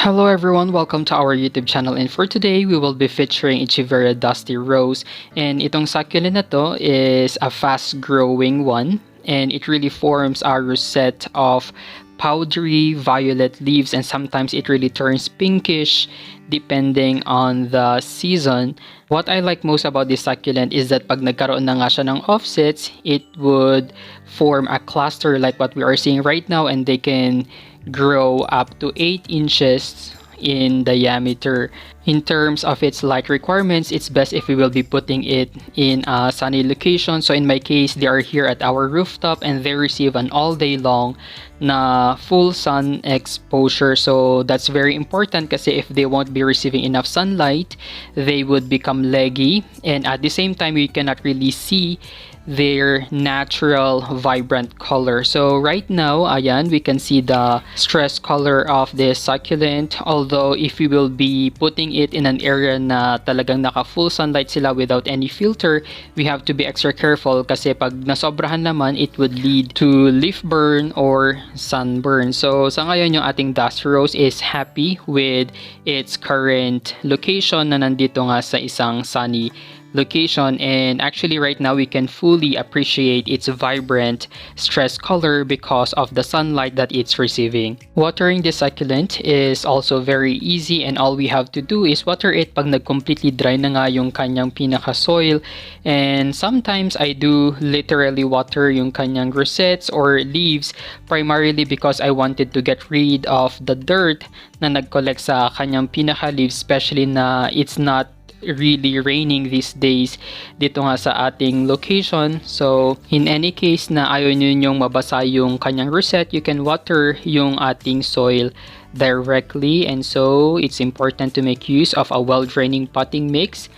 Hello everyone, welcome to our YouTube channel, and for today we will be featuring Echeveria Dusty Rose, and itong succulent na to is a fast growing one and it really forms a rosette of powdery violet leaves, and sometimes it really turns pinkish depending on the season. What I like most about this succulent is that pag nagkaroon na nga siya ng offsets, it would form a cluster like what we are seeing right now, and they can grow up to 8 inches in diameter. In terms of its light requirements, it's best if we will be putting it in a sunny location. So in my case, they are here at our rooftop and they receive an all day long na full sun exposure. So that's very important kasi if they won't be receiving enough sunlight, they would become leggy, and at the same time, we cannot really see their natural vibrant color. So right now, ayan, we can see the stress color of this succulent. Although if we will be putting it in an area na talagang naka full sunlight sila without any filter, we have to be extra careful kasi pag nasobrahan naman, it would lead to leaf burn or sunburn. So sa ngayon, yung ating dust rose is happy with its current location na nandito nga sa isang sunny location, and actually right now we can fully appreciate its vibrant stress color because of the sunlight that it's receiving. Watering the succulent is also very easy, and all we have to do is water it pag nag-completely dry na nga yung kanyang pinaka-soil, and sometimes I do literally water yung kanyang rosettes or leaves primarily because I wanted to get rid of the dirt na nag-collect sa kanyang pinaka-leaves, especially na it's not really raining these days dito nga sa ating location. So in any case na ayaw nyo yung mabasa yung kanyang rosette, you can water yung ating soil directly, and so it's important to make use of a well-draining potting mix.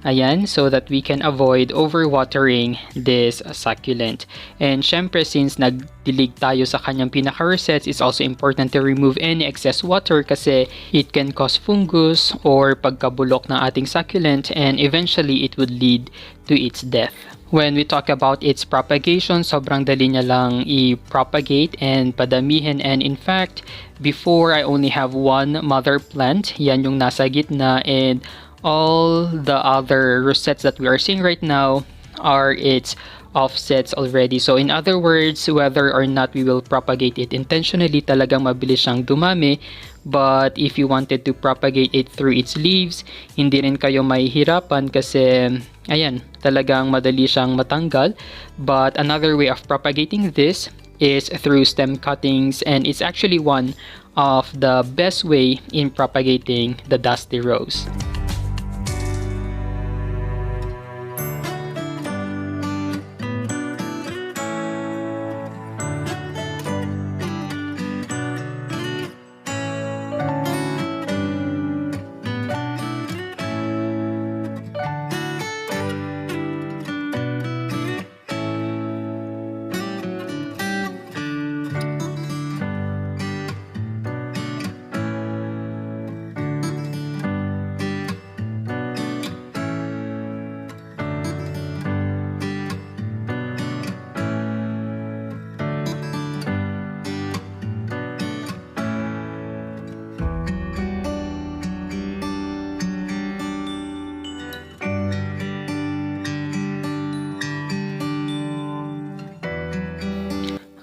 Ayan, so that we can avoid overwatering this succulent. And syempre, since nagdilig tayo sa kanyang pinaka-rosettes, it's also important to remove any excess water kasi it can cause fungus or pagkabulok ng ating succulent, and eventually it would lead to its death. When we talk about its propagation, sobrang dali niya lang i-propagate and padamihin, and in fact, before I only have one mother plant, yan yung nasa gitna, and all the other rosettes that we are seeing right now are its offsets already. So in other words, whether or not we will propagate it intentionally, talagang mabilis siyang dumami. But if you wanted to propagate it through its leaves, hindi rin kayo mahihirapan kasi ayan, talagang madali siyang matanggal. But another way of propagating this is through stem cuttings, and it's actually one of the best way in propagating the dusty rose.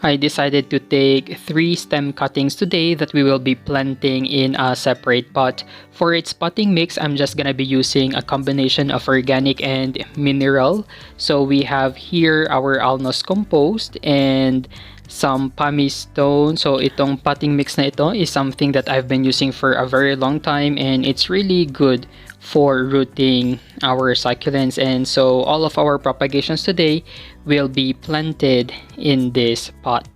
I decided to take 3 stem cuttings today that we will be planting in a separate pot. For its potting mix, I'm just gonna be using a combination of organic and mineral. So we have here our alnos compost and some pumice stone. So itong potting mix na ito is something that I've been using for a very long time, and it's really good for rooting our succulents. And so all of our propagations today will be planted in this pot.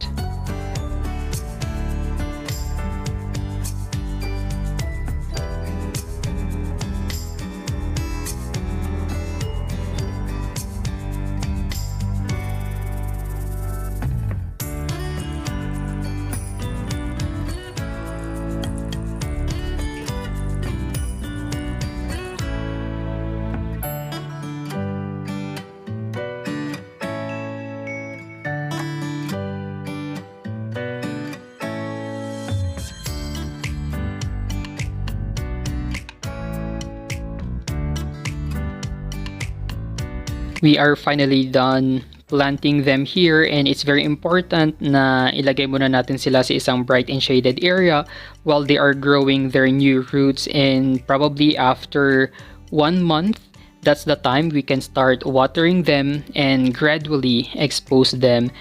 We are finally done planting them here, and it's very important na ilagay muna natin sila sa isang bright and shaded area while they are growing their new roots, and probably after 1 month, that's the time we can start watering them and gradually expose them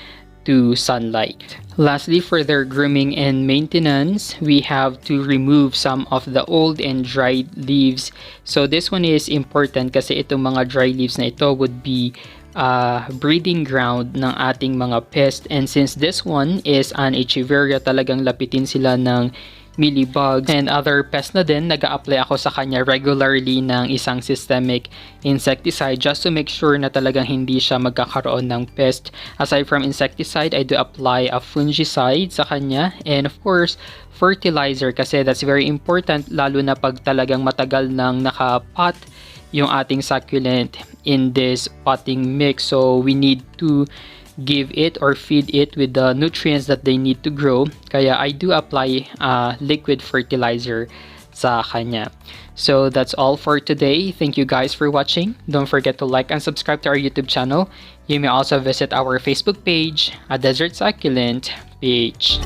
to sunlight. Lastly, for their grooming and maintenance, we have to remove some of the old and dried leaves. So this one is important kasi itong mga dry leaves na ito would be breeding ground ng ating mga pest, and since this one is an Echeveria, talagang lapitin sila ng mealybugs and other pests na din. Nag-a-apply ako sa kanya regularly ng isang systemic insecticide just to make sure na talagang hindi siya magkakaroon ng pest. Aside from insecticide, I do apply a fungicide sa kanya, and of course fertilizer, kasi that's very important lalo na pag talagang matagal nang nakapot yung ating succulent in this potting mix. So we need to give it or feed it with the nutrients that they need to grow. Kaya I do apply liquid fertilizer sa kanya. So that's all for today. Thank you guys for watching. Don't forget to like and subscribe to our YouTube channel. You may also visit our Facebook page, A Desert Succulent page.